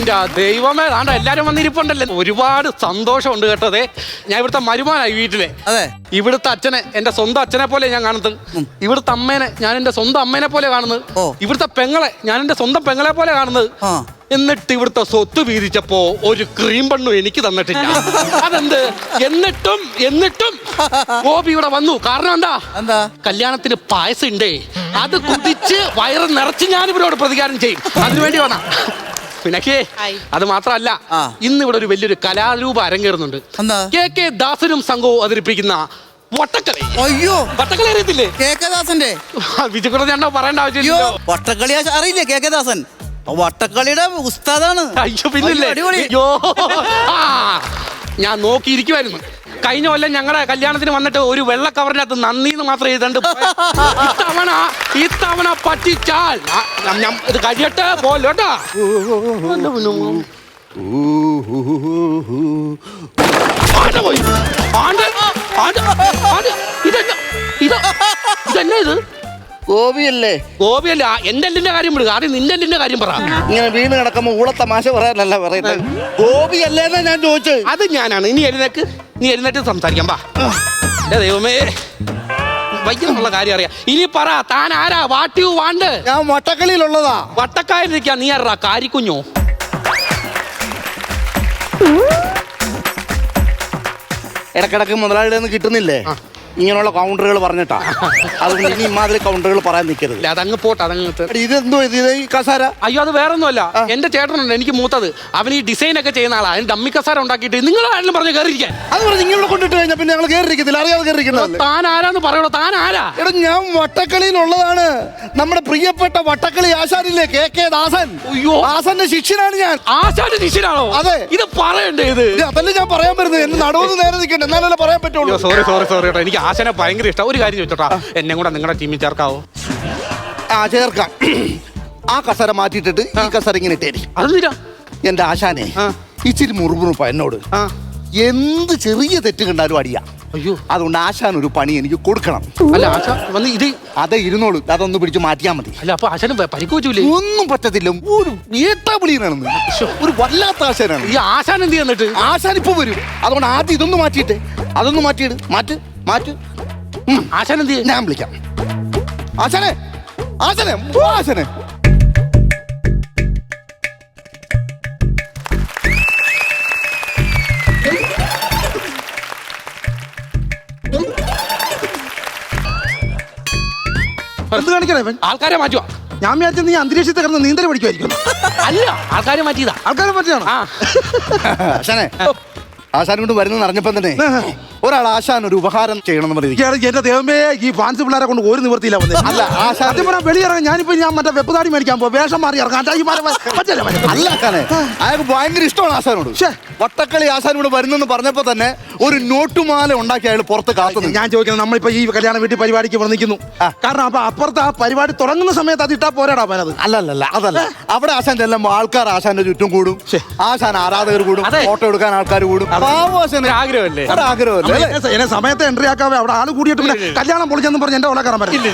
എന്റെ ദൈവമേ, ആണ്ട എല്ലാരും വന്നിരിപ്പുണ്ടല്ലേ. ഒരുപാട് സന്തോഷമുണ്ട് കേട്ടതേ. ഞാൻ ഇവിടുത്തെ മരുമോനായി വീട്ടിലെ. അതെ, ഇവിടുത്തെ അച്ഛനെ എന്റെ സ്വന്തം അച്ഛനെ പോലെ ഞാൻ കാണുന്നത്. ഇവിടുത്തെ അമ്മേനെ ഞാൻ എന്റെ സ്വന്തം അമ്മേനെ പോലെ കാണുന്നത്. ഇവിടുത്തെ പെങ്ങളെ ഞാൻ എന്റെ സ്വന്തം പെങ്ങളെ പോലെ കാണുന്നത്. എന്നിട്ട് ഇവിടുത്തെ സ്വത്ത് വീതിച്ചപ്പോ ഒരു ക്രീം പണ്ണു എനിക്ക് തന്നിട്ടില്ല. അതെന്ത്? എന്നിട്ടും ഗോപി ഇവിടെ വന്നു. കാരണം എന്താ? കല്യാണത്തിന് പായസം ഉണ്ടേ, അത് കുടിച്ച് വയറ് നിറച്ച് ഞാൻ ഇവരോട് പ്രതികാരം ചെയ്യും. അതിനുവേണ്ടി വന്നാ. പിന്നക്കേ അത് മാത്രമല്ല, ഇന്ന് ഇവിടെ ഒരു വലിയൊരു കലാരൂപം അരങ്ങേറുന്നുണ്ട്. കെ ദാസനും സംഘവും അവതരിപ്പിക്കുന്ന വട്ടക്കളി. അയ്യോ, വട്ടക്കളി അറിയത്തില്ലേ? കെ.കെ. വിജയകുമാർ ചേട്ടനോ പറയേണ്ട ആവശ്യമില്ല. വട്ടക്കളി അറിയില്ലേ? കെ.കെ. വട്ടക്കളിയുടെ ഉസ്താദാണ്. അയ്യോ പിന്നില്ലേ. അയ്യോ, ഞാൻ നോക്കിയിരിക്കുമായിരുന്നു. കഴിഞ്ഞ കൊല്ലം ഞങ്ങളുടെ കല്യാണത്തിന് വന്നിട്ട് ഒരു വെള്ള കവറിനകത്ത് നന്ദിന്ന് മാത്രം എഴുതണ്ട്. ഇത്തവണ പറ്റിച്ചാൽ ഞാൻ ഇത് കഴിയട്ടെ പോലോട്ടാ. ഇതെന്നാ ഇത്? ഗോപിയല്ലേ? ഗോപിയല്ല. എന്റെ എല്ലിന്റെ കാര്യം വിടുക, ആദ്യം നിന്റെ എല്ലിന്റെ കാര്യം പറ. ഇങ്ങനെ വീണ് കിടക്കുമ്പോ ഊളത്തമാശ പറയാനല്ല പറയുന്നത്. ഗോപിയല്ലേന്നാ ഞാൻ ചോദിച്ചത്. അത് ഞാനാണ്. നീ എഴുന്നേറ്റ് സംസാരിക്കാം. പാ, എന്റെ ദൈവമേ, വൈകുന്നുള്ള കാര്യം അറിയാം. ഇനി പറ, താൻ ആരാ? What you want? ഞാൻ വട്ടക്കളിയിലുള്ളതാ. വട്ടക്കാരിക്കാ. നീ ആരാ? കാരിക്കുഞ്ഞോ? ഇടക്കിടക്ക് മുതലാളിയുടെ നിന്ന് കിട്ടുന്നില്ലേ ഇങ്ങനെയുള്ള കൗണ്ടറുകൾ പറഞ്ഞിട്ടാ. അതുകൊണ്ട് ഇനി ഇമാതിരി കൗണ്ടറുകൾ പറയാൻ നിൽക്കരുത്. അതങ്ങ് പോട്ടെ, അതങ്ങ്. ഇതെന്തോ ഇത് ഈ കസാര? അയ്യോ, അത് വേറെ ഒന്നുമല്ല. എന്റെ ചേട്ടനുണ്ട്, എനിക്ക് മൂത്തത്. അവൻ ഈ ഡിസൈൻ ഒക്കെ ചെയ്യുന്ന ആളാ. അതിന് ഡമ്മി കസാര ഉണ്ടാക്കിയിട്ട് നിങ്ങൾ ആരെങ്കിലും പറഞ്ഞ് കയറിയിരിക്കാൻ. അത് പറഞ്ഞ് ഇങ്ങനെ കൊണ്ടിട്ട് കഴിഞ്ഞാൽ പിന്നെ ഞങ്ങൾ കയറിയിരിക്കത്തില്ല. അറിയാതെ കയറിയിരിക്കുന്നത്. താൻ ആരാന്ന് പറയണോ? താൻ ആരാ? എടാ, ഞാൻ വട്ടക്കളിയിലുള്ളതാണ്. നമ്മുടെ പ്രിയപ്പെട്ട വട്ടക്കളി ആശാനില്ലേ, കെ.കെ. ദാസൻ. അയ്യോ, ദാസന്റെ ശിഷ്യനാണ് ഞാൻ. ആശാന്റെ ശിഷ്യനാണോ? അതെ. ഇത് പറയണ്ടേ? ഇത് അതല്ലേ ഞാൻ പറയാൻ വരുന്നത്. എന്നെ നടുവൊന്ന് നേരെ നിൽക്കണ്ട, എന്നാലല്ലേ പറയാൻ പറ്റുള്ളൂ. സോറി കേട്ടോ. എനിക്ക് ആശാനെ ഭയങ്കര ഇഷ്ടം. ഒരു കാര്യം ചോദിച്ചോട്ടാ, എന്നെ കൂടെ നിങ്ങളുടെ ടീമിൽ ചേർക്കാവോ? ചേർക്കാം. ആ കസര മാറ്റിയിട്ടിട്ട് ഈ കസര ഇങ്ങനെ ഇട്ടേരി. അതെന്തിനാ? എന്റെ ആശാനെ ഇച്ചിരി മുറുമുറുപ്പ എന്നോട്. എന്ത് ചെറിയ തെറ്റ് കണ്ടാലും അടിയാ. അയ്യോ, അതുകൊണ്ട് ആശാൻ ഒരു പണി എനിക്ക് കൊടുക്കണം. അല്ല, ആശാൻ വന്ന് ഇത് അതെ ഇരുന്നോളൂ, അതൊന്ന് പിടിച്ച് മാറ്റിയാൽ മതി. അല്ല, അപ്പൊ ആശാന് പരിക്ക് പറ്റൂലേ? ഒന്നും പറ്റത്തില്ല. ഒരു ഏട്ടാവിളിയാണെന്ന്, ഒരു വല്ലാത്ത ആശാനാണ്. ഈ ആശാൻ എന്ത് ചെയ്യുന്നിട്ട്? ആശാൻ ഇപ്പൊ വരും. അതുകൊണ്ട് ആദ്യം ഇതൊന്ന് മാറ്റിയിട്ട് അതൊന്ന് മാറ്റിയിട്. മാറ്റ്. ആശാൻ എന്ത് ചെയ്യും? ഞാൻ വിളിക്കാം. ആശാനെ, ആശാനെ, ആശാനെ. എന്ത് കാണിക്കണേ? ആൾക്കാരെ മാറ്റുക. ഞാൻ വിചാരിച്ച നീ അന്തരീക്ഷത്തെ കിടന്ന് നീന്തൽ പഠിക്കുമായിരിക്കും. അല്ല, ആൾക്കാരെ മാറ്റിയതാ. ആൾക്കാരെ പറ്റിയാണോ? ആശാനെ, ആശാൻ കൊണ്ട് വരുന്നെന്ന് അറിഞ്ഞപ്പം തന്നെ ഒരാൾ ആശാൻ ഒരു ഉപഹാരം ചെയ്യണമെന്ന് പറഞ്ഞിരിക്കും. എന്റെ ദൈവമേ, ഈ ഫാൻസ് പിള്ളേരെ കൊണ്ട് ഒരു നിവൃത്തിയില്ല വന്നത്. അല്ല, ആശാൻ വെളിയിറങ്ങാൻ ഞാനിപ്പോ മറ്റേ വെപ്പുതാടി മേടിക്കാൻ പോ, വേഷം മാറി ഇറങ്ങാം. അല്ല ആശാനെ, അയാൾക്ക് ഭയങ്കര ഇഷ്ടമാണ് ആശാനോട്. വട്ടക്കളി ആശാനോട് വരുന്നെന്ന് പറഞ്ഞപ്പോ തന്നെ ഒരു നോട്ടുമാല ഉണ്ടാക്കി അയാൾ പുറത്ത് കാത്തുന്നു. ഞാൻ ചോദിക്കുന്നത്, നമ്മളിപ്പോ ഈ കല്യാണം വീട്ടിൽ പരിപാടിക്ക് വന്നിരിക്കുന്നു. കാരണം അപ്പൊ അപ്പുറത്ത് ആ പരിപാടി തുടങ്ങുന്ന സമയത്ത് അത് ഇട്ടാ പോരാടാ പനത്. അല്ലല്ല, അതല്ല. അവിടെ ആശാൻ ചെല്ലുമ്പോ ആൾക്കാർ ആശാന്റെ ചുറ്റും കൂടും. ആശാൻ ആരാധകർ കൂടും, ഫോട്ടോ എടുക്കാൻ ആൾക്കാർ കൂടും. ആഗ്രഹമല്ലേ? ആഗ്രഹമല്ലേ? എന്നെ സമയത്ത് എൻട്രി ആക്കാവേ. അവിടെ ആള് കൂടിയിട്ട് കല്യാണം പൊളിച്ചെന്ന് പറഞ്ഞ് എന്റെ ഓളക്കാരൻ പറ്റില്ല.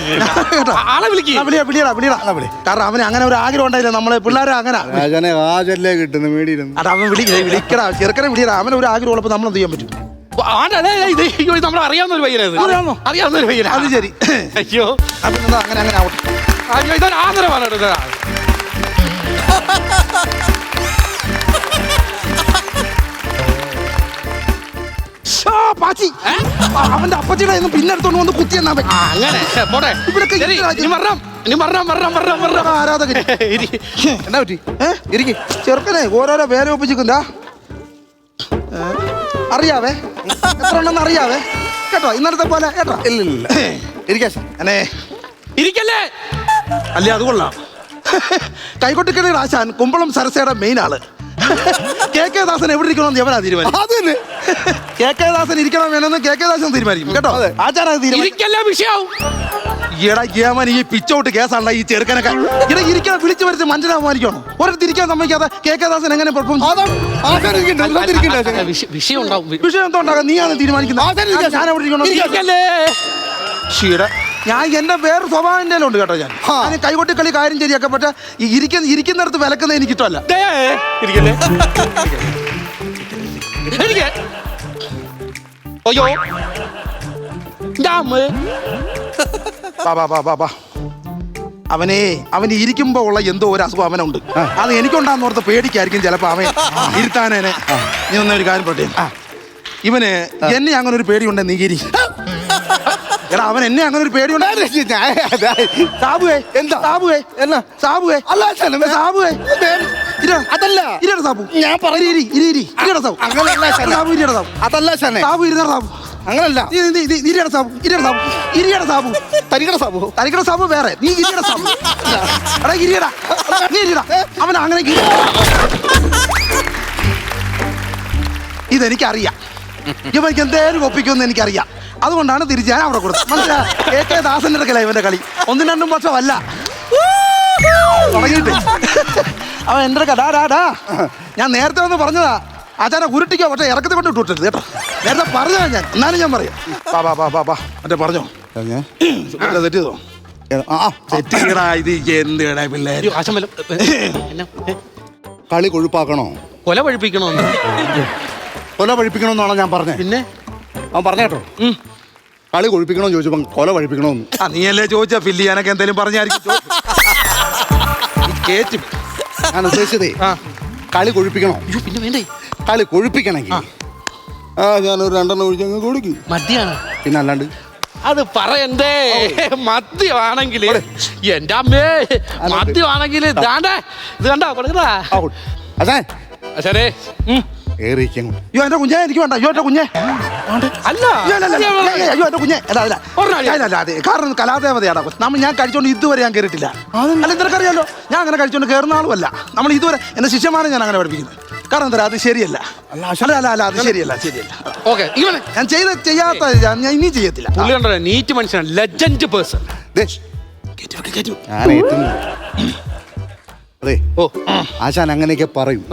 കാരണം അവന് അങ്ങനെ ഒരു ആഗ്രഹം ഉണ്ടായില്ല. നമ്മളെ പിള്ളേരെ അങ്ങനെ ആജല്ലേ കിട്ടുന്നു മേടിയിരുന്നു. അത് അവൻ വിളിക്കടാ, ചെറുക്കനെ വിളിയടാ. അവൻ ഒരു ആഗ്രഹം ഉള്ളപ്പോ നമ്മൾ എന്ത് ചെയ്യാൻ പറ്റും? നമ്മൾ അറിയാവുന്ന ഒരു പയ്യനാണ്. അറിയാവുന്ന ഒരു പയ്യനാ. അത് ശരി. അയ്യോ, അങ്ങനെ ആവട്ടെ. അയ്യോ, ഇതൊരു ആദരവാണ്. അവന്റെ അപ്പച്ചിയുടെ പിന്നെ എടുത്തോണ്ട് വന്ന് കുത്തിയെന്നാ അങ്ങനെ പോട്ടെ. ആരാധകൻ എന്നാ പറ്റി? ചെറുക്കനെ ഓരോരോ പേരെ ഒപ്പിച്ചിരിക്കുന്നാ. അറിയാവേ, എത്ര ഉണ്ടെന്ന് അറിയാവേ കേട്ടോ. ഇന്നലത്തെ പോലെ കേട്ടോ. ഇല്ല ഇരിക്കല്ലേ? അല്ലേ, അത് കൊള്ളാം. കൈകൊട്ടിക്കടയുടെ ആശാൻ കുമ്പളം സരസയുടെ മെയിൻ ആള്. കെ.കെ. ദാസൻ എവിടെ ഇരിക്കണമെന്ന് എവനാ തീരുമാനിക്കും. കെ.കെ. ദാസൻ ഇരിക്കണം വേണമെന്ന് കെ.കെ. ദാസൻ തീരുമാനിക്കും കേട്ടോ. ആചാരം വിഷയാവും. ഈടാ ഏമൻ ഈ പിച്ചോട്ട് കേസാണല്ലോ ഈ ചെറുക്കനൊക്കെ. ഇവിടെ ഇരിക്കാൻ വിളിച്ചു വരുത്തി മനസ്സിലാവാനിക്കണോ? ഒരിടത്ത് ഇരിക്കാൻ സമ്മതിക്കാതെ കെ.കെ. ദാസൻ എങ്ങനെ പെർഫോം? വിഷയം ഉണ്ടാവും. വിഷയം എന്തോ ഉണ്ടാകാം? നീയാണ് തീരുമാനിക്കുന്നത്. ഞാൻ എവിടെ ഇരിക്കണോ? ഞാൻ എന്റെ വേറെ സ്വഭാവം എൻ്റെ ഉണ്ട് കേട്ടോ. ഞാൻ കൈകൊട്ടി കളി കാര്യം ശരിയൊക്കെ പക്ഷേ ഇരിക്കുന്നിടത്ത് വിലക്കുന്നത് എനിക്ക് ഇഷ്ടമല്ല. അയ്യോ അവന് ഇരിക്കുമ്പോ ഉള്ള എന്തോ ഒരു അസുഖം അവനുണ്ട്. അത് എനിക്കുണ്ടാകുന്നോർത്ത് പേടിക്കായിരിക്കും ചിലപ്പോ അവൻ ഇരുത്താനേനെ. നീ ഒന്നൊരു കാര്യം പറട്ടെ, ഇവന് എന്നെ അങ്ങനെ ഒരു പേടിയുണ്ട്. നീഗിരി എടാ, അവൻ എന്നെ അങ്ങനെ ഒരു പേടിയുണ്ട്. സാബുവേ എന്താ സാബുവേ എന്നാ സാബുവേ അല്ല സാബുവേ അതല്ല ഇരിയുടെ സാബു ഞാൻ പറഞ്ഞു ഇരിയുടെ സാബു അങ്ങനല്ല സാബു ഇരിയുടെ സാബു അതല്ല സാബു ഇരുന്ന സാബു അങ്ങനല്ല ഇരിയുടെ സാബു ഇരിയുടെ സാബു തരികട സാബു വേറെ. നീ ഇരിയുടെ സാബു എടാ ഇരിയടാ നീ ഇരിയടാ. അവൻ അങ്ങനെ ഇതെനിക്കറിയാം. ഇവനിക്ക് എന്തേലും ഒപ്പിക്കുമെന്ന് എനിക്കറിയാം. അതുകൊണ്ടാണ് തിരിച്ച് ഞാൻ അവിടെ കൊടുത്തത്. മനസ്സിലാ, AK ദാസന്റെ അടുക്കല ഇവന്റെ കളി. 1-2 വർഷമല്ല തുടങ്ങിയിട്ട്. അവൻ എൻ്റെ ഡാ ഞാൻ നേരത്തെ ഒന്ന് പറഞ്ഞതാ, ആചാര ഉരുട്ടിക്കോ പക്ഷേ ഇറക്കത്തെ കൊണ്ട് വിട്ടിട്ടത് കേട്ടോ. നേരത്തെ പറഞ്ഞതാ ഞാൻ, എന്നാലും ഞാൻ പറയാം. മറ്റേ പറഞ്ഞോ തെറ്റിയതോ തെറ്റിക്കടാ. ഇത് എന്തിടാ പിള്ളേര് കളി കൊഴുപ്പാക്കണോ കൊല പഴിപ്പിക്കണോ? കൊല പഴിപ്പിക്കണമെന്നാണോ ഞാൻ പറഞ്ഞത്? പിന്നെ അവൻ പറഞ്ഞേട്ടോ കളി കൊഴിപ്പിക്കണമെന്ന് ചോദിച്ചപ്പോൾ കൊല പഴിപ്പിക്കണമെന്ന്. നീയല്ലേ ചോദിച്ചാ ഫില്ല് ചെയ്യാനൊക്കെ എന്തെങ്കിലും പറഞ്ഞായിരിക്കും. ഞാൻ ഉദ്ദേശിച്ചതേ കളി കൊഴിപ്പിക്കണോ? പിന്നെ വേണ്ടേ കളി കൊഴിപ്പിക്കണമെങ്കിൽ ഞാനൊരു 2 ഒഴിച്ചങ്ങ് കൊടുക്കും. മദ്യാണ് പിന്നെ അല്ലാണ്ട് അത് പറയണ്ടേ. മദ്യമാണെങ്കിൽ എന്റെ അമ്മേ, മദ്യമാണെങ്കിൽ ഇത് കണ്ടോ കൊടുക്കടാ. അച്ഛനെ അയ്യോ എന്റെ കുഞ്ഞെ എനിക്ക് വേണ്ട. അയ്യോ എന്റെ കുഞ്ഞെ അല്ല അയ്യോ എന്റെ കുഞ്ഞെ കാരണം കലാദേവതയാടാ. ഞാൻ കഴിച്ചോണ്ട് ഇതുവരെ ഞാൻ കയറിയിട്ടില്ല. അല്ല നിനക്കറിയാലോ, ഞാൻ അങ്ങനെ കഴിച്ചോണ്ട് കയറുന്ന ആളുമല്ല. നമ്മൾ ഇതുവരെ എന്റെ ശിഷ്യന്മാരെ ഞാൻ അങ്ങനെ പഠിപ്പിക്കുന്നത്. കാരണം എന്താ, അത് ശരിയല്ല. അല്ല അത് ശരിയല്ല. ഓക്കെ ഞാൻ ചെയ്യാത്ത ഞാൻ ഇനി ചെയ്യത്തില്ല. പുള്ളി കണ്ടോ നീറ്റ് മനുഷ്യനാണ്, ലെജൻഡ് പേഴ്സൺ. അതെ ഓ ആശാൻ അങ്ങനെയൊക്കെ പറയും.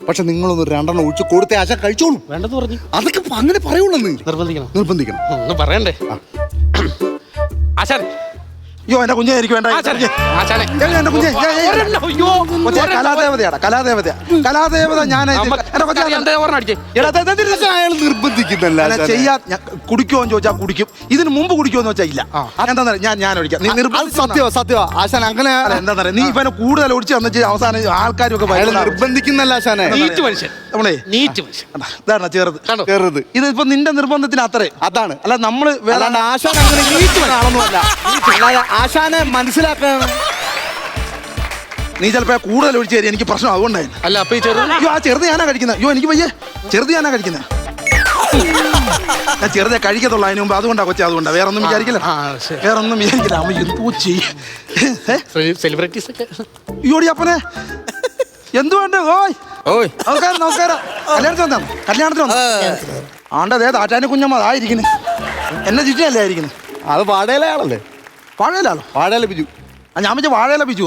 പക്ഷെ നിങ്ങളൊന്ന് 2 ഒഴിച്ച് കൊടുത്തേ ആശാൻ കഴിച്ചോളൂ. വേണ്ടെന്ന് പറഞ്ഞു. അതൊക്കെ അങ്ങനെ പറയുള്ളൂ. നിർബന്ധിക്കണം ഒന്ന് പറയണ്ടേ ആശാൻ. അയ്യോ എന്റെ കുഞ്ഞെ എനിക്ക് വേണ്ട. എന്റെ കുഞ്ഞെ കലാദേവത ഞാൻ നിർബന്ധിക്കുന്നല്ല. കുടിക്കുമോന്ന് ചോദിച്ചാൽ കുടിക്കും. ഇതിന് മുമ്പ് കുടിക്കുമെന്ന് വെച്ചാൽ ഇല്ല. എന്താ ഞാൻ ഒഴിക്കാം. നീ സത്യവാ ആശാൻ അങ്ങനെ എന്താ നീ ഇവനെ കൂടുതൽ ഒഴിച്ച് തന്നിട്ട് അവസാനം ആൾക്കാരൊക്കെ നിർബന്ധിക്കുന്നല്ല ആശാനെ. ഇതാണ് ചെറുത്. ഇതിപ്പോ നിന്റെ നിർബന്ധത്തിന് അത്രേ അതാണ്. അല്ല നമ്മള് ആശാൻ അങ്ങനെ ആളൊന്നുമല്ല. ആശാനെ മനസ്സിലാക്കണം. നീ ചിലപ്പോ കൂടുതൽ ഒഴിച്ചു തരും, എനിക്ക് പ്രശ്നം അതുകൊണ്ടായിരുന്നു. അല്ല അപ്പൊ അയ്യോ ആ ചെറുത് ഞാനാ കഴിക്കുന്നത്. അയ്യോ എനിക്ക് വയ്യേ, ചെറുത് ഞാനാ കഴിക്കുന്നത്. ഞാൻ ചെറുതെ കഴിക്കത്തുള്ളൂ. അതിന് മുമ്പ് അതുകൊണ്ടാ കൊച്ചെ, അതുകൊണ്ടാ. വേറൊന്നും വിചാരിക്കില്ല. അമ്മ എന്തോ ചെയ്യും. സെലിബ്രിറ്റീസ് ഒക്കെ അയ്യോടി അപ്പനെ എന്തു വേണ്ട. ഓയ് നമസ്കാരം. കല്യാണത്തിന് വന്നു ആണ്ടതേ താറ്റാന്റെ കുഞ്ഞമ്മ അതായിരിക്കുന്നു. എന്നെ ചുറ്റിയല്ലേ ആയിരിക്കുന്നു. അത് വാടകയിലാളല്ലേ? വാഴയിലാണോ? വാടകയില ബിജു. ഞാൻ വെച്ചാൽ വാഴയില ബിജു.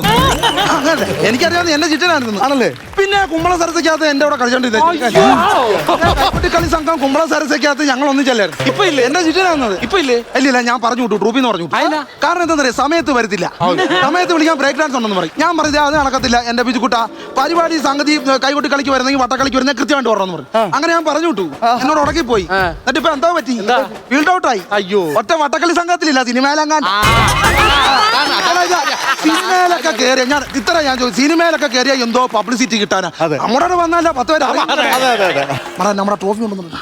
അങ്ങനെ എനിക്കറിയാവുന്ന എന്നെ ചിറ്റനായിരുന്നു. ആണല്ലേ? പിന്നെ കുമ്പള സരസക്കകത്ത് എന്റെ അവിടെ കളിച്ചോണ്ടിരുന്നത് കളി സംഘം കുമ്പള സരസക്കകത്ത് ഞങ്ങൾ ഒന്നിച്ചല്ലായിരുന്നു. ഇപ്പൊ ഇല്ലേ എന്റെ ചിറ്റനാകുന്നത്? ഇപ്പൊ ഇല്ലേ? ഇല്ല ഞാൻ പറഞ്ഞു വിട്ടു, ട്രൂപ്പിന്ന് പറഞ്ഞു. കാരണം എന്താ പറയാ, സമയത്ത് വരത്തില്ല. സമയത്ത് വിളിക്കാൻ ബ്രേക്ക് ഡാൻസ് ഉണ്ടെന്ന് പറയും. ഞാൻ പറഞ്ഞത് അത് നടക്കത്തില്ല എന്റെ ബിജുക്കുട്ട. പരിപാടി സംഗതി കൈകൊട്ടി കളിക്ക് വരുന്നെങ്കിൽ വട്ടക്കളിക്ക് വരുന്ന കൃത്യമായിട്ട് പറഞ്ഞെന്ന് പറയും. അങ്ങനെ ഞാൻ പറഞ്ഞു വിട്ടു. എന്നോട് ഉടക്കി പോയി. എന്നിട്ട് ഇപ്പൊ എന്താ പറ്റി? ഫീൽഡ് ഔട്ടായി. അയ്യോ ഒറ്റ വട്ടക്കളി സംഘത്തിലില്ല, സിനിമയിലെങ്ങാൻ. സിനിമയിലൊക്കെ കയറിയ ഞാൻ ചോദിച്ചു, സിനിമയിലൊക്കെ കയറിയ എന്തോ പബ്ലിസിറ്റി കിട്ടാനാ. നമ്മുടെ വന്നല്ല 10 പേര് നമ്മുടെ ട്രോഫി ഉണ്ടെന്നുണ്ട്.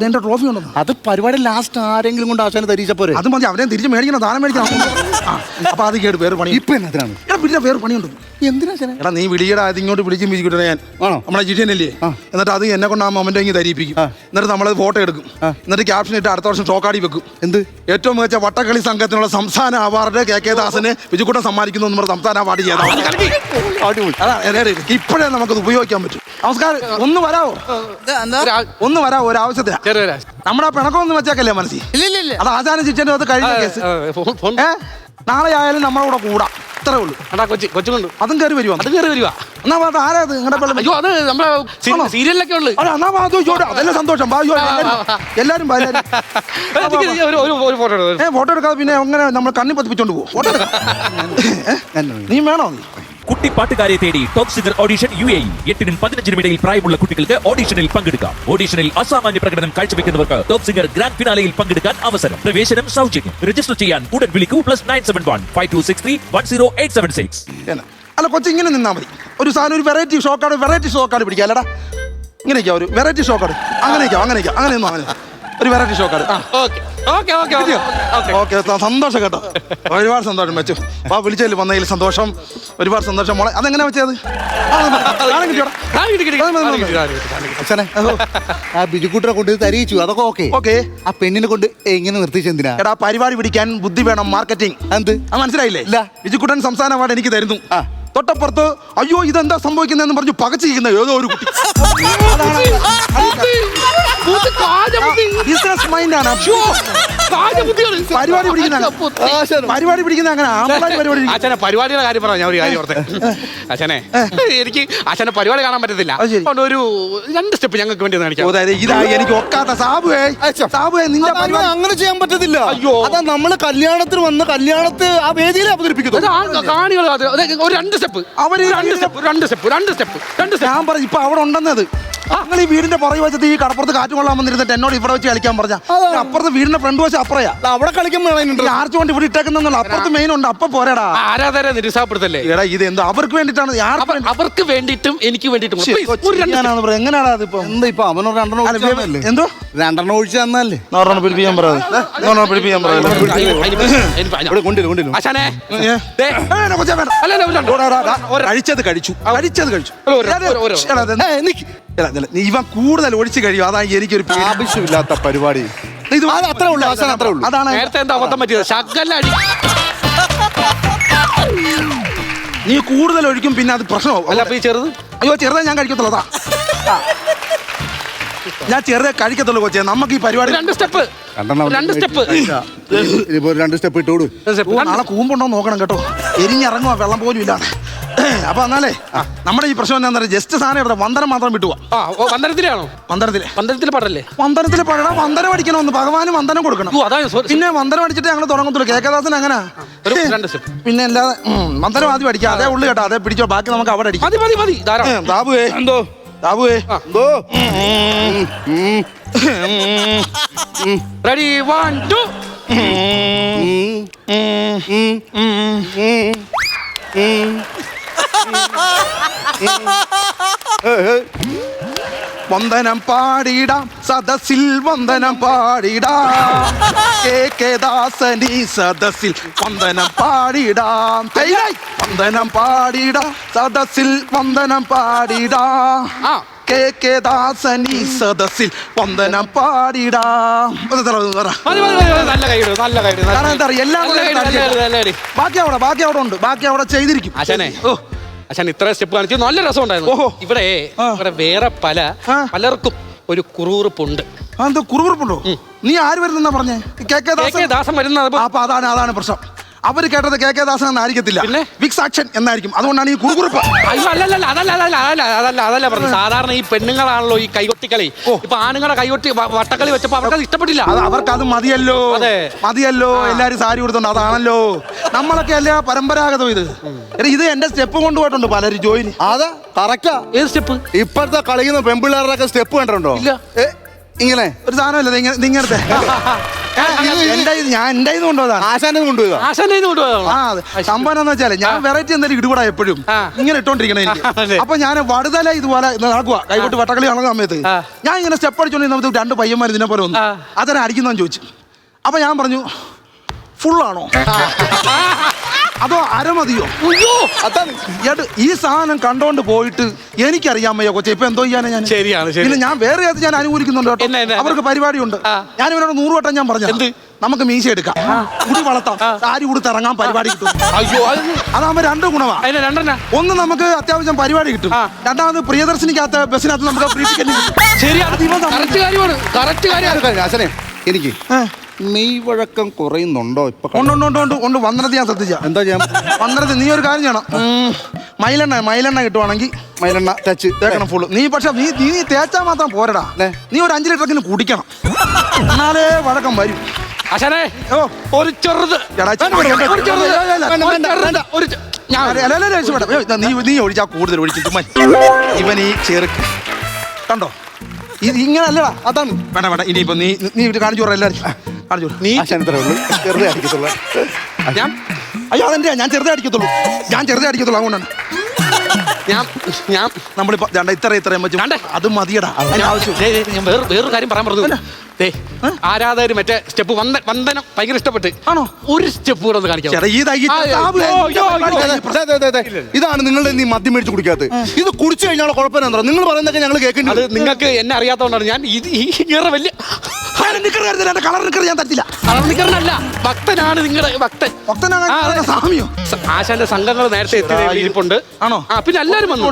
എന്റെ ട്രോഫി ഉണ്ടെന്ന്. അത് പരിപാടി ലാസ്റ്റ് ആരെങ്കിലും കൊണ്ട് ആശാനെ തരീച്ചപ്പോരെ. അത് മതി. അവനെ തിരിച്ച് മേടിക്കണം, ദാനം മേടിക്കണം. അപ്പൊ അത് കേട്ട് വേറെ പണി. ഇപ്പൊ എന്നതിനാണ് പിന്നെ വേറെ പണിയുണ്ട്. എന്തിനാ എടാ നീ വിളിയുടെ അത് ഇങ്ങോട്ട് വിളിച്ചും വിളിച്ചിട്ട് ഞാൻ നമ്മളെ ജിറ്റനല്ലേ. എന്നിട്ട് അത് എന്നെ കൊണ്ട് ആ മൊമെന്റ് ഇങ്ങനെ ധരിപ്പിക്കും. എന്നിട്ട് നമ്മളത് ഫോട്ടോ എടുക്കും. എന്നിട്ട് ക്യാപ്ഷൻ ഇട്ട് അടുത്ത വർഷം ഷോക്കാടി വെക്കും. എന്ത് ഏറ്റവും മികച്ച വട്ടക്കളി സംഘത്തിനുള്ള സംസ്ഥാന അവാർഡ് KK ദാസന് ബിജുക്കുട്ടൻ സമ്മാനിക്കുന്നു എന്ന് പറഞ്ഞ സംസ്ഥാന അവാർഡ് ചെയ്താൽ ഇപ്പോഴേ നമുക്കത് ഉപയോഗിക്കാൻ പറ്റും. നമസ്കാരം. ഒന്ന് വരാവോ? ഒരു ആവശ്യത്തിനാ. നമ്മുടെ പിണക്കമൊന്നും വെച്ചേക്കല്ലേ മനസ്സിൽ. അത് ആശാന ശിക്ഷന്റെ അത് കഴിഞ്ഞ കേസ്. നാളെ ആയാലും നമ്മളെ കൂടെ കൂടാം. അത്രേ ഉള്ളൂ. എടാ കൊച്ചുകൊണ്ട് അതും കയറി വരുവാ. അത് കയറി വരുവാ. എന്നാ അത് ആരാത് നിങ്ങളുടെ അയ്യോ അത് നമ്മളെ സീരിയലിലൊക്കെ ഉള്ളു. എന്നാ അതല്ലേ സന്തോഷം. എല്ലാരും ഫോട്ടോ എടുക്കാതെ പിന്നെ എങ്ങനെ നമ്മൾ കണ്ണി പതിപ്പിച്ചോണ്ട് പോകും. ഫോട്ടോ എടുക്കാം. നീ വേണോ? കുട്ടിപ്പാട്ടുകാരെ തേടി ടോപ്പ് സിംഗർ ഓഡിഷൻ UAE 8-നും 15-നും ഇടയിൽ പ്രായമുള്ള കുട്ടികൾക്ക് ഓഡിഷനിൽ പങ്കെടുക്കാം. ഓഡിഷനിൽ അസാമാന്യ പ്രകടനം കാഴ്ചവെക്കുന്നവർക്ക് ടോപ്പ് സിംഗർ ഗ്രാൻഡ് ഫിനാലയിൽ പങ്കെടുക്കാൻ അവസരം. പ്രവേശനം സൗജന്യം. രജിസ്റ്റർ ചെയ്യാൻ ഉടൻ വിളിക്കൂ +971 5263 10876. അല്ല കൊച്ചു ഇങ്ങനെ നിന്നാ മതി. ഒരു സാധനം ഒരു വെറൈറ്റി ഷോക്കാട് പിടിക്കുക. അല്ലടാ ഇങ്ങനെയൊക്കെയാ ഒരു വെറൈറ്റി ഷോക്കാട്. അങ്ങനെയൊന്നും അങ്ങനെ ഒരു വെറൈറ്റി ഷോക്കാട്. ഓക്കെ സന്തോഷം കേട്ടോ. ഒരുപാട് സന്തോഷം വെച്ചു. വാ വിളിച്ചതിൽ വന്നതിൽ സന്തോഷം. ഒരുപാട് സന്തോഷം മോളെ. അതെങ്ങനെ വെച്ചത്? ആ ബിജുക്കുട്ടനെ കൊണ്ട് തരിച്ചു അതൊക്കെ ഓക്കെ. ആ പെണ്ണിനെ കൊണ്ട് എങ്ങനെ നിർത്തിച്ചെന്തിനാ? എടാ പരിപാടി പിടിക്കാൻ ബുദ്ധി വേണം. മാർക്കറ്റിംഗ് എന്ത് അത് മനസ്സിലായില്ലേ? ഇല്ല. ബിജുക്കുട്ടൻ സംസ്ഥാന അവാർഡ് എനിക്ക് തരുന്നു. തൊട്ടപ്പുറത്ത് അയ്യോ ഇതെന്താ സംഭവിക്കുന്നതെന്ന് പറഞ്ഞു പകച്ചിരിക്കുന്ന ഏതോ ഒരു കുട്ടി. ബിസിനസ് മൈൻഡ് ആണ്. പരിപാടി പിടിക്കുന്ന അങ്ങനെ അച്ഛനെ പരിപാടിയുടെ കാര്യം പറഞ്ഞ ഞാൻ ഒരു കാര്യം ഓർത്തെ. അച്ഛനെ എനിക്ക് അച്ഛനെ പരിപാടി കാണാൻ പറ്റത്തില്ല. ഒരു 2 സ്റ്റെപ്പ് ഞങ്ങൾക്ക് വേണ്ടി കാണിക്കാം. ഇതാ എനിക്ക് ഒക്കാത്ത സാബുവേ നിന്റെ പരിപാടി അങ്ങനെ ചെയ്യാൻ പറ്റത്തില്ല. അയ്യോ അതാ നമ്മള് കല്യാണത്തിന് വന്ന് കല്യാണത്തെ ആ വേദിയിൽ അവതരിപ്പിക്കുന്നു. കാണികൾ ഒരു 2 സ്റ്റെപ്പ് അവര് 2 സ്റ്റെപ്പ് ഞാൻ പറഞ്ഞു ഇപ്പൊ അവിടെ ഉണ്ടെന്നത്. നിങ്ങൾ ഈ വീടിന്റെ പുറകെ വെച്ചിട്ട് ഈ കടപ്പുറത്ത് കാറ്റ് കൊള്ളാൻ വന്നിരുന്നിട്ട് എന്നോട് ഇവിടെ വെച്ച് കളിക്കാൻ പറഞ്ഞ അപ്പുറത്ത് വീടിന്റെ ഫ്രണ്ട് വശം അപ്പറയാ. അവിടെ കളിക്കുമ്പോൾ ആർച്ചു കൊണ്ട് ഇവിടെ ഇട്ടേക്കുന്നുള്ള അപ്പുറത്ത് മെയിൻ ഉണ്ട്. അപ്പൊ പോരാടാ. ആരാധന നിരുത്സാഹപ്പെടുത്തല്ലേ? എടാ ഇത് എന്തോ അവർക്ക് വേണ്ടിട്ടാണ്. അവർക്ക് വേണ്ടിട്ടും എനിക്ക് വേണ്ടിട്ടും എങ്ങനെയാണ് അതിപ്പോ? എന്താ ഇപ്പൊ അവനോട് 2 എന്തോ 2 ഒഴിച്ച് തന്നല്ലേ പിടിപ്പിക്കാൻ കഴിച്ചത് കഴിച്ചു. ഇവൻ കൂടുതൽ ഒഴിച്ചു കഴിയും. അതാണ് എനിക്കൊരു ആവശ്യമില്ലാത്ത പരിപാടി. ഇത് അത്രേ ഉള്ളൂ. അത്രേ ഉള്ളൂ. അതാണ് നേരത്തെ എന്താ അബദ്ധം പറ്റിയത്? ശകല അടി. നീ കൂടുതൽ ഒഴിക്കും പിന്നെ അത് പ്രശ്നമാവും. അല്ല അപ്പൊ ഈ ചെറുത് അയ്യോ ചെറുതെ ഞാൻ കഴിക്കത്തുള്ളൂ. ഞാൻ ചെറുതെ കഴിക്കത്തുള്ളൂ കൊച്ചേ. നമുക്ക് ഈ പരിപാടി 2 സ്റ്റെപ്പ് 2 സ്റ്റെപ്പ് 2 സ്റ്റെപ്പ് ഇട്ടോളൂ. നാളെ കൂമ്പുണ്ടോ നോക്കണം കേട്ടോ. എരിഞ്ഞിറങ്ങുക വെള്ളം പോലും ഇല്ലാണ്. അപ്പൊ എന്നാലേ നമ്മുടെ ഈ പ്രശ്നം എന്താ ജസ്റ്റ് സാധനം ഇവിടെ വന്ദനം മാത്രം വിട്ടുപോവാ. വന്ദനത്തിലാണോ? വന്ദനത്തിലെ പാടല്ലേ? വന്ദനത്തിലെ പാടണം. വന്ദനം അടിക്കണമെന്ന് ഭഗവാന് വന്ദനം കൊടുക്കണം. പിന്നെ വന്ദനം അടിച്ചിട്ട് ഞങ്ങൾ തുടങ്ങത്തുള്ളൂ. കേക്കദാസൻ അങ്ങനെ പിന്നെ അല്ലാതെ വന്ദനം ആദ്യം അടിക്കാം. അതേ ഉള്ളു കേട്ടോ. അതേ പിടിച്ചോ. ബാക്കി നമുക്ക് അവിടെ അടിക്കാം. ബാബുവേ എന്തോ റെഡി 1 2 വന്ദനം പാടിടാം സദസ്സിൽ വന്ദനം പാടിടാം. കേകദാസനി സദസ്സിൽ വന്ദനം പാടിടാം. വന്ദനം പാടിടാം സദസ്സിൽ വന്ദനം പാടിടാം. കേകദാസനി സദസ്സിൽ വന്ദനം പാടിടാം. ബാക്കി അവിടെ ഉണ്ട്. ബാക്കി അവിടെ ചെയ്തിരിക്കും. അച്ഛൻ ഇത്ര സ്റ്റെപ്പ് കാണിച്ചു. നല്ല രസം ഉണ്ടായിരുന്നു. ഇവിടെ വേറെ പലർക്കും ഒരു കുറുകുറുപ്പുണ്ട്. കുറുകുറുപ്പുണ്ടോ? നീ ആര് വരുന്ന പറഞ്ഞേ? കേകദാസൻ വരുന്നത്. അപ്പൊ അതാണ് പ്രശ്നം. അവര് കേട്ടത് കേകദാസൻ എന്നായിരിക്കത്തില്ല, പിന്നെ വിക്സ് ആക്ഷൻ എന്നായിരിക്കും. അതുകൊണ്ടാണ് ഈ കുറുകുറുപ്പ്. അതല്ല പറഞ്ഞു. സാധാരണ ഈ പെണ്ണുങ്ങളാണല്ലോ ഈ കൈകൊട്ടിക്കളി. ഇപ്പൊ ആണുങ്ങളെ കൈകൊട്ടി വട്ടക്കളി വെച്ചപ്പോ അവർക്ക് അത് ഇഷ്ടപ്പെട്ടില്ല. അവർക്ക് അത് മതിയല്ലോ. എല്ലാരും സാരി കൊടുത്തോണ്ട് അതാണല്ലോ. നമ്മളൊക്കെ അല്ലേ പരമ്പരാഗതം. ഇത് എന്റെ സ്റ്റെപ്പ് കൊണ്ടുപോയിട്ടുണ്ട് പലരും ജോയിൻ. അതാ കറക്റ്റാ. ഏത് സ്റ്റെപ്പ്? ഇപ്പോഴത്തെ കളിക്കുന്ന പെൺപിള്ളേരുടെ സ്റ്റെപ്പ് കണ്ടിട്ടുണ്ടോ? ഇങ്ങനെ ഒരു സാധനമല്ല ഇങ്ങനത്തെ. ഞാൻ എന്റെ കൊണ്ടുപോയതാണ്. ആശാനെ കൊണ്ടുപോയതാണ്. സംഭവം എന്ന് വെച്ചാല് ഞാൻ വെറൈറ്റി എന്തായാലും ഇടുപെടാ എപ്പോഴും ഇങ്ങനെ ഇട്ടോണ്ടിരിക്കണേ എനിക്ക്. അപ്പൊ ഞാൻ വടുതല ഇതുപോലെ നടക്കുക. കൈകൊട്ട് വട്ടക്കളി കാണുന്ന സമയത്ത് ഞാൻ ഇങ്ങനെ സ്റ്റെപ്പ് അടിച്ചോണ്ടിരുന്ന 2 പയ്യന്മാർ ഇതിനെ പോലെ വന്നു. അതിനെ അടിക്കുന്നതെന്ന് ചോദിച്ചു. അപ്പൊ ഞാൻ പറഞ്ഞു ഫുള്ളാണോ അതോ അരമതിയോ? ഈ സാധനം കണ്ടോണ്ട് പോയിട്ട് എനിക്കറിയാൻ വയ്യ കൊച്ചെ. ഇപ്പൊ എന്തോ ചെയ്യാനാ ഞാൻ? പിന്നെ ഞാൻ വേറെ ഞാൻ അനുകൂലിക്കുന്നുണ്ട് കേട്ടോ. അവർക്ക് പരിപാടിയുണ്ട്. ഞാൻ ഇവരോട് 100 വട്ടം ഞാൻ പറഞ്ഞു നമുക്ക് മീശ എടുക്കാം, മുടി വളർത്താം, സാരി ഉടുത്തിറങ്ങാൻ പരിപാടി കിട്ടും. അതാകുമ്പോ 2 ഗുണമാണ്. ഒന്ന് നമുക്ക് അത്യാവശ്യം പരിപാടി കിട്ടും. രണ്ടാമത് പ്രിയദർശിനിക്കകത്ത് ബസ്സിനകത്ത് നമുക്ക് ഫ്രീ ടിക്കറ്റ്. എനിക്ക് മെയ് വഴക്കം കുറയുന്നുണ്ടോ ഇപ്പൊ? ഉണ്ട്. വന്നനത്ത് ഞാൻ ശ്രദ്ധിച്ച. എന്താ ചെയ്യാൻ? വന്നനത്ത് നീ ഒരു കാര്യം ചെയ്യണം. മൈലെണ്ണ കിട്ടുവാണെങ്കിൽ മൈലെണ്ണ തേച്ച് തേക്കണം ഫുള്ള്. നീ പക്ഷെ നീ തേച്ചാൽ മാത്രം പോരടാ. നീ ഒരു 5 ലിറ്ററെങ്കിലും കുടിക്കണം, എന്നാലേ വഴക്കം വരും. ആശാനെ ഒരു ചെറുത് നീ ഒഴിച്ചാ കൂടുതൽ ഒഴിച്ചു. ഇവൻ ഈ ചെറുക്ക് കണ്ടോ, ഇത് ഇങ്ങനെ അല്ലടാ. അതാണ് വേണ്ട. ഇനിയിപ്പോ നീ ഇത് കാണിച്ചു കൊടു. എല്ലാവരും കാണിച്ചു കൊടു. നീ ചെറുതെ അടിക്കത്തുള്ളൂ. അയ്യോ അതെന്റെയാ, ഞാൻ ചെറുതെ അടിക്കത്തുള്ളൂ. അതുകൊണ്ടാണ് നമ്മളിപ്പോ ഇത്രയും വെച്ചു. അത് മതിയടാ. ഞാൻ വേറൊരു കാര്യം പറയാൻ പറഞ്ഞു. ആരാധകർ മറ്റേ സ്റ്റെപ്പ് വന്ദനം ഭയങ്കര ഇഷ്ടപ്പെട്ട്. ആണോ? ഒരു സ്റ്റെപ്പ് കൂടെ ഒന്ന് കാണിക്കാം. ഇതാണ് നിങ്ങളുടെ നീ മദ്യം മേടിച്ച് കുടിക്കാത്തത്. ഇത് കുടിച്ചു കഴിഞ്ഞാൽ കുഴപ്പമില്ല. നിങ്ങൾ പറയുന്നതൊക്കെ ഞങ്ങൾ കേൾക്കുന്നത്. അത് നിങ്ങൾക്ക് എന്നെ അറിയാത്തതുകൊണ്ടാണ്. ഞാൻ ഇത് വലിയ കളർ നിക്കർ ഞാൻ തട്ടില്ല. കളർനിക്കറിനല്ല, ഭക്തനാണ് നിങ്ങളുടെ ഭക്തൻ. സാമിയോ? ആശാന്റെ സംഘങ്ങൾ നേരത്തെ എത്തിയിട്ടുണ്ട്. ആണോ? പിന്നെ എല്ലാരും വന്നു.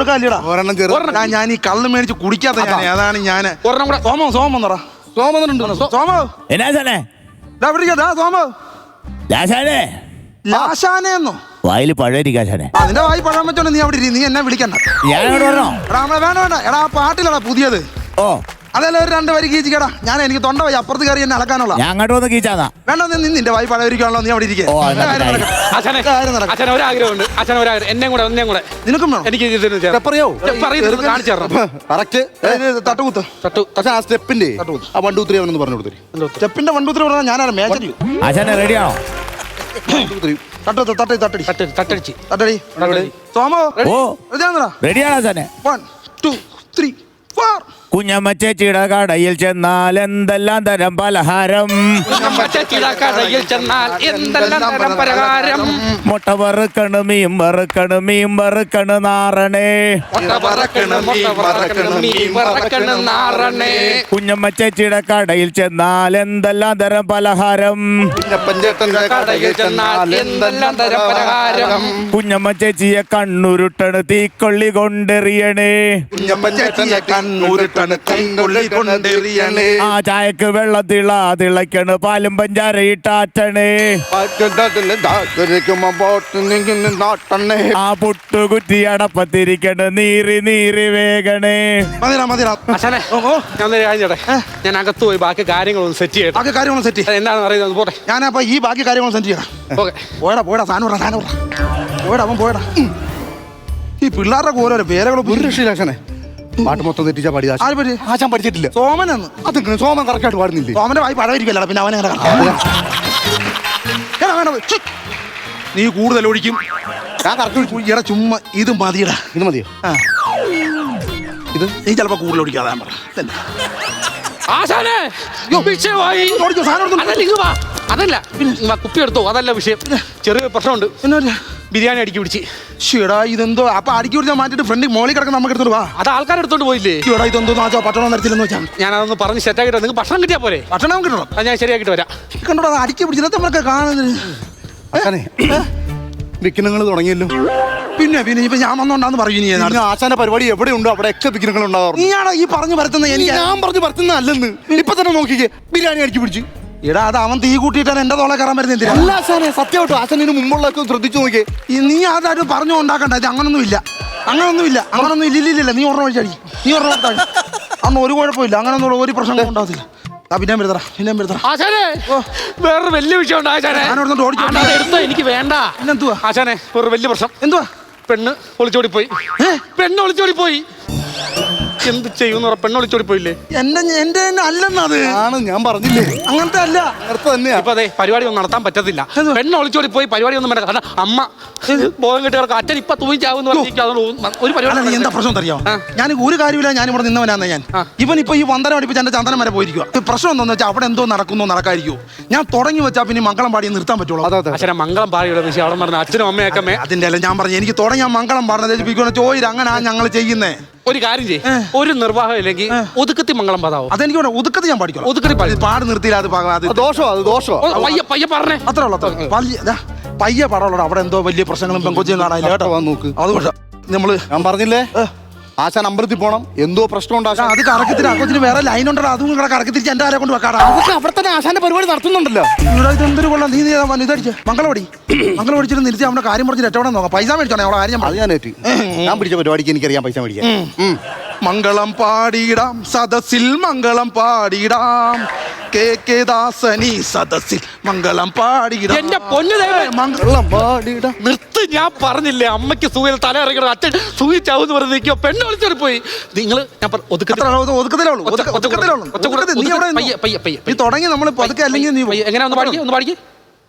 ഞാൻ ഈ കള്ള് മേടിച്ച് കുടിക്കാത്ത അതാണ് ഞാൻ. ഒരെണ്ണം കൂടെ. സോമം പറ. ലാശാനെന്നോ? വായില് പഴയിരിക്കാശാനെ. അതിന്റെ വായി പഴം വെച്ചോണ്ട് നീ അവിടെ നീ എന്നെ വിളിക്കണ്ട. വേണ്ട. എടാ ആ പാട്ടിലടാ പുതിയത്. ഓ അതല്ല, ഒരു 2 വരി കീച്ചിക്കടാ. എനിക്ക് തൊണ്ട പോയി അപ്പുറത്ത് കയറി എന്നെ അളക്കാനുള്ള. ഞാൻ അങ്ങോട്ട് വന്ന് കീച്ചാന്നാ. വേണ്ട, നിന്റെ വായി പഴയിരിക്കാണല്ലോ. നീ അവിടെ ഇരിക്കേ. അച്ഛൻ ഒരാഗ്രഹമുണ്ട്. അച്ഛൻ ഒരാഗ്രഹം. എന്നെയും കൂടെ നിനക്കും വേണം. എനിക്ക് കാണിച്ചു തരണം. തട്ടുകുത്ത്. ആ സ്റ്റെപ്പിന്റെ 1 2 3 പറഞ്ഞു കൊടുത്തു. സ്റ്റെപ്പിന്റെ 1 2 3 പറഞ്ഞാൽ ഞാനാണ് മേജർ. ആശാനെ റെഡിയാണോ? തട്ടടി. സോമോ റെഡിയാണോ ആശാനെ? 1 2 3 4. കുഞ്ഞമ്മ ചേച്ചിയുടെ കടയിൽ ചെന്നാൽ എന്തെല്ലാം തരം പലഹാരം. മുട്ട വറുക്കണ്, മീൻ വറുക്കണ് നാറണേ. കുഞ്ഞമ്മ ചേച്ചിയുടെ കടയിൽ ചെന്നാൽ എന്തെല്ലാം തരം പലഹാരം. കുഞ്ഞമ്മ ചേച്ചിയെ കണ്ണുരുട്ടണ്, തീക്കൊള്ളി കൊണ്ടെറിയണേ. ആ ചായക്ക് വെള്ളം തിളക്കണ്, പാലും പഞ്ചാരയിട്ടാറ്റണേ. ആ പുട്ടുകുറ്റി അടപ്പത്തിരിക്കണ്, നീറി വേഗണേ. ഞാൻ അകത്ത് പോയി ബാക്കി കാര്യങ്ങളൊന്ന് സെറ്റ് ചെയ്യട്ടെ. എന്താണെന്ന് അറിയുന്നത് പോട്ടെ. ഞാനപ്പോ ഈ ബാക്കി കാര്യങ്ങൾ സെറ്റ് ചെയ്യണം. പോടാ സാധനം പോയടാ. ഈ പിള്ളേരുടെ ഓരോരോ പേരകളും പാട്ട് മൊത്തം തെറ്റിച്ചാ പാടി. ആശാൻ പഠിച്ചിട്ടില്ല. സോമനെന്ന് അത് സോമൻ കറക്റ്റായിട്ട് പാടുന്നില്ലേ? സോമന്റെ വായി പഴയിരിക്കല്ല. പിന്നെ അവനെ നീ കൂടുതൽ ഒഴിക്കും. ഞാൻ കറക്റ്റ് ചുമ്മാ ഇത് മതിയടാ. ഇത് മതിയോ? ഇത് നീ ചിലപ്പോ കൂടുതൽ ഒഴിക്കാതെ അതല്ല കുപ്പി എടുത്തോ, അതല്ല വിഷയം. ചെറിയ പ്രശ്നമുണ്ട്. ബിരിയാണി അടുക്കി പിടിച്ച്. ഷീടാ ഇതെന്തോ അപ്പൊ അടുക്കി പിടിച്ചാൽ മാറ്റിട്ട് ഫ്രണ്ട് മോളിൽ കിടക്കുന്ന നമുക്ക് എടുത്തോണ്ട് വാ. അത് ആൾക്കാർ എടുത്തോണ്ട് പോയില്ലേ? ഷീടാ ഇതെന്തോ പട്ടണം നടത്തില്ലെന്ന് വെച്ചാൽ ഞാനതൊന്ന് പറഞ്ഞ് സെറ്റാക്കിട്ടോ. നിങ്ങൾക്ക് ഭക്ഷണം കിട്ടിയാ പോരെ? ഭക്ഷണം കിട്ടണം. ഞാൻ ശരിയാക്കിട്ട് വരാം. കണ്ടോ അടുക്കി പിടിച്ചിട്ട് നമ്മളൊക്കെ കാണുന്നത്. വിഘ്നങ്ങൾ തുടങ്ങിയല്ലോ. പിന്നെ ഇപ്പൊ ഞാൻ വന്നോണ്ടാന്ന് പറയും. ആശാന്റെ പരിപാടി എവിടെയുണ്ടോ അവിടെയൊക്കെ വിഘ്നങ്ങൾ ഉണ്ടാവാറുണ്ട്. നീയാണോ ഈ പറഞ്ഞു പരത്തുന്നത്? ഞാൻ പറഞ്ഞു പരത്തുന്ന അല്ലെന്ന്. ഇപ്പൊ തന്നെ നോക്കിക്കേ, ബിരിയാണി അടിച്ചു പിടിച്ച്. എടാ അത് അവൻ തീ കൂട്ടിയിട്ടാണ് എന്റെ തോളെ കയറാൻ വരുന്നത്. അല്ല ആശാനെ, സത്യമായിട്ടും ആശാനിന് മുമ്പുള്ളതൊക്കെ ശ്രദ്ധിച്ചു നോക്കിയേ. നീ അതായിട്ട് പറഞ്ഞു ഉണ്ടാക്കണ്ട. ഇത് അങ്ങനൊന്നും ഇല്ല. ഇല്ല. നീ ഒരെണ്ണം ഒഴിച്ചടി. അന്ന് ഒരു കുഴപ്പമില്ല. അങ്ങനൊന്നും ഒരു പ്രശ്നം ഉണ്ടാകത്തില്ല. പിന്നെ വേറൊരു വലിയ വിഷയം ഉണ്ട്. എനിക്ക് വേണ്ട. എന്തുവാ ആശാനെ? ഒരു വലിയ പ്രശ്നം. എന്തുവാ? പെണ്ണ് ഒളിച്ചോടി പോയി. എന്ത് ചെയ്യുന്ന പെണ്ണ് ഒളിച്ചോടി പോയില്ലേ? എന്റെ അല്ലെന്നത് ആണ് ഞാൻ പറഞ്ഞില്ലേ. അങ്ങനത്തെ അല്ല, നേരത്തെ തന്നെയാ. ഇപ്പൊ അതെ പരിപാടി ഒന്നും നടത്താൻ പറ്റത്തില്ല. പെണ്ണ് ഒളിച്ചോടി പോയി പരിപാടി ഒന്നും വേണ്ട. കാരണം അമ്മ ബോധം കെട്ടിയവർക്ക് അച്ഛൻ ഇപ്പൊ തൂങ്ങിച്ചാവുന്ന ഒരു പരിപാടി. എന്താ പ്രശ്നം അറിയാമോ? ഞാൻ ഒരു കാര്യമില്ല. ഞാൻ ഇവിടെ നിന്നവനാന്ന്. ഇവൻ ഇപ്പൊ ഈ വന്ദനം അടിപ്പിച്ച് എന്റെ ചന്ദനം വരെ പോയിരിക്കുക. പ്രശ്നം എന്താണെന്ന് വെച്ചാൽ അവിടെ എന്തോ നടക്കായിരിക്കും. ഞാൻ തുടങ്ങി വെച്ചാൽ പിന്നെ മംഗളം പാടി നിർത്താൻ പറ്റുള്ളൂ. അച്ഛനെ മംഗളം പാടിയുടെ വിഷയം അവിടെ പറഞ്ഞ അച്ഛനും അമ്മയൊക്കെ അതിന്റെ അല്ല ഞാൻ പറഞ്ഞു. എനിക്ക് തുടങ്ങിയ മംഗളം പാടുന്നത് ചോദിച്ചു. അങ്ങനെ ഞങ്ങൾ ചെയ്യുന്നേ. ഒരു കാര്യം ചെയ്യും, ഒരു നിർവാഹം ഇല്ലെങ്കിൽ ഒതുക്കത്തി മംഗളം പാടാവോ? അതെനിക്ക് ഒതുക്കത്തി ഞാൻ പഠിക്കണം. ഒതുക്കത്തി പാട് നിർത്തിയില്ല. അത് ദോഷോ പയ്യ പറഞ്ഞേ. അത്രേ ഉള്ളൂ. പയ്യ പാടുള്ളൂ. അവിടെ എന്തോ വലിയ പ്രശ്നങ്ങളും പെങ്കൊച്ചിയും കാണാനില്ല കേട്ടോ. നോക്ക്. അതുകൊണ്ട് നമ്മള് ഞാൻ പറഞ്ഞില്ലേ ആശാൻ അമ്പലത്തിൽ പോണം, എന്തോ പ്രശ്നമുണ്ട് ആശാൻ. അത് കറക്കത്തിന് ആ കൊച്ചിന് വേറെ ലൈൻ ഉണ്ടോ, അതും കൂടെ കറക്കി തിരിച്ച് എന്റെ ആരെ കൊണ്ട് വെക്കാടാ. അതൊക്കെ അവിടെ തന്നെ ആശാന്റെ പരിപാടി നടത്തുന്നുണ്ടല്ലോ. ഇവിടെ ഇതെന്തൊരു കൊള്ളാം. നീ ഇതടിച്ച് മംഗളപടി മംഗളപടിച്ചിട്ട് നിരിച്ച് നമ്മുടെ കാര്യം പറഞ്ഞ് രക്ഷപ്പെടാൻ നോക്കാം. പൈസ മേടിച്ചോണേ അവളെ കാര്യം. അത് ഞാൻ പിടിച്ച പരിപാടിക്ക് എനിക്കറിയാം പൈസ മേടിക്കാൻ. മംഗളം പാടിയിടാം സദസ്സിൽ മംഗളം പാടിയിടാം, കെ ദാസനി സദസ്സിൽ മംഗളം പാടിയിടാം. എന്റെ പൊന്നു ദൈവമേ, മംഗളം പാടിയിടാം. നിർത്ത്. ഞാൻ പറഞ്ഞില്ലേ അമ്മയ്ക്ക് സൂയിൽ തല ഇറങ്ങണം, അച്ഛൻ സൂയിച്ചാവെന്ന് പറഞ്ഞ് നിൽക്കോ, പെണ്ണ് വിളിച്ചോട് പോയി. നിങ്ങൾ ഞാൻ നീ തുടങ്ങി നമ്മൾ പതുക്കെ, അല്ലെങ്കിൽ നീ എങ്ങനെ ഒന്ന് പാടിക്കേ.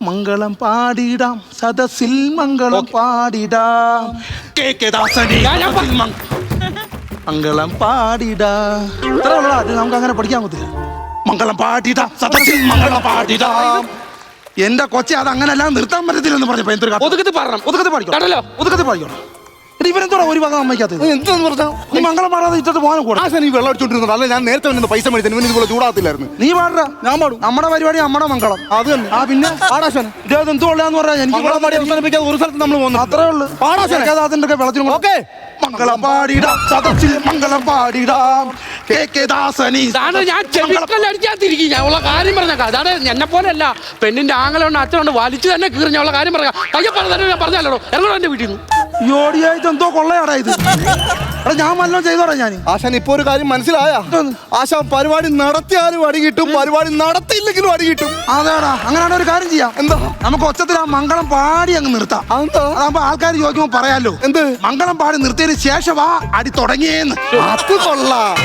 മംഗളം പാടിടാം സദസ്സിൽ മംഗളം പാടിടാം, കെ ദാസനി മംഗളം പാടിടാം. ഇത്ര ഉള്ളതാ, അത് നമുക്ക് അങ്ങനെ പഠിക്കാൻ പറ്റില്ല. മംഗളം പാടിടാം സദസ്സിൽ മംഗളം പാടിടാം. എന്റെ കൊച്ചെ അത് അങ്ങനെ എല്ലാം നിർത്താൻ പറ്റത്തില്ലെന്ന് പറഞ്ഞപ്പോ എന്തൊരു ഒതുക്കത്തിൽ പാടണം. ഒതുക്കത്തിൽ പാടിക്കോ, ഒതുക്കത്തിൽ പാടിക്കോ. ഇവരെന്തോടാ ഒരു ഭാഗം അമ്മയ്ക്കകത്ത് എന്താന്ന് പറഞ്ഞാ നീ മംഗളം പാടാതെ ഇട്ടിട്ട് പോകാനും കൂടെ. ആശാൻ ഈ വെള്ളം അടിച്ചോണ്ടിരുന്നത് അല്ല, ഞാൻ നേരത്തെ വന്നിരുന്ന പൈസ മേടിച്ചു ഇവന് ഇതുപോലെ ചൂടാകത്തില്ലായിരുന്നു. നീ പാടാ, ഞാൻ പാടും. നമ്മുടെ പരിപാടി നമ്മുടെ മംഗളം. അത് തന്നെ. ആ പിന്നെ പാടാശാൻ എന്തുകൊള്ളാന്ന് പറഞ്ഞാൽ എനിക്ക് മംഗളം പാടി അവസാനിപ്പിക്കാതെ ഒരു സ്ഥലത്ത് നമ്മൾ പോകുന്നു. അത്രേ ഉള്ളു. അതിന്റെ വെള്ളത്തിനും ഓക്കെ. മംഗളം പാടിടാം സദസ്സിൽ മംഗളം പാടിടാം, കെ ദാസനി. ഇതാണ് ഞാൻ ചെവിക്കല്ലടിക്കാതിരിക്കും. ഞാൻ ഉള്ള കാര്യം പറഞ്ഞേക്കാം. അതാണ് എന്നെ പോലെ അല്ല, പെണ്ണിന്റെ ആങ്ങളുണ്ട് അച്ഛനുണ്ട്, വലിച്ചു തന്നെ കീറി ഞാൻ ഉള്ള കാര്യം പറയാം. കയ്യെ പറഞ്ഞ ഞാൻ പറഞ്ഞല്ലോ, ഇറങ്ങണോ എന്റെ വീട്ടിൽ നിന്ന്. യോടിയായിട്ട് എന്തോ കൊള്ളയാടാ ഇത്. എടാ ഞാൻ വല്ലതും ചെയ്തോടാ ഞാൻ. ആശാൻ ഇപ്പൊ ഒരു കാര്യം മനസ്സിലായ? ആശാൻ പരിപാടി നടത്തിയാലും അടി കിട്ടും, പരിപാടി നടത്തിയില്ലെങ്കിലും അടി കിട്ടും. അതാടാ, അങ്ങനെയാണ് ഒരു കാര്യം ചെയ്യാം. എന്താ? നമുക്ക് ഒച്ചത്തിൽ ആ മംഗളം പാടി അങ്ങ് നിർത്താം. അതാകുമ്പോ ആൾക്കാർ ചോദിക്കുമ്പോ പറയാലോ, എന്ത് മംഗളം പാടി നിർത്തിയതിന് ശേഷമാ അടി തുടങ്ങിയേന്ന്. അത് കൊള്ളാം.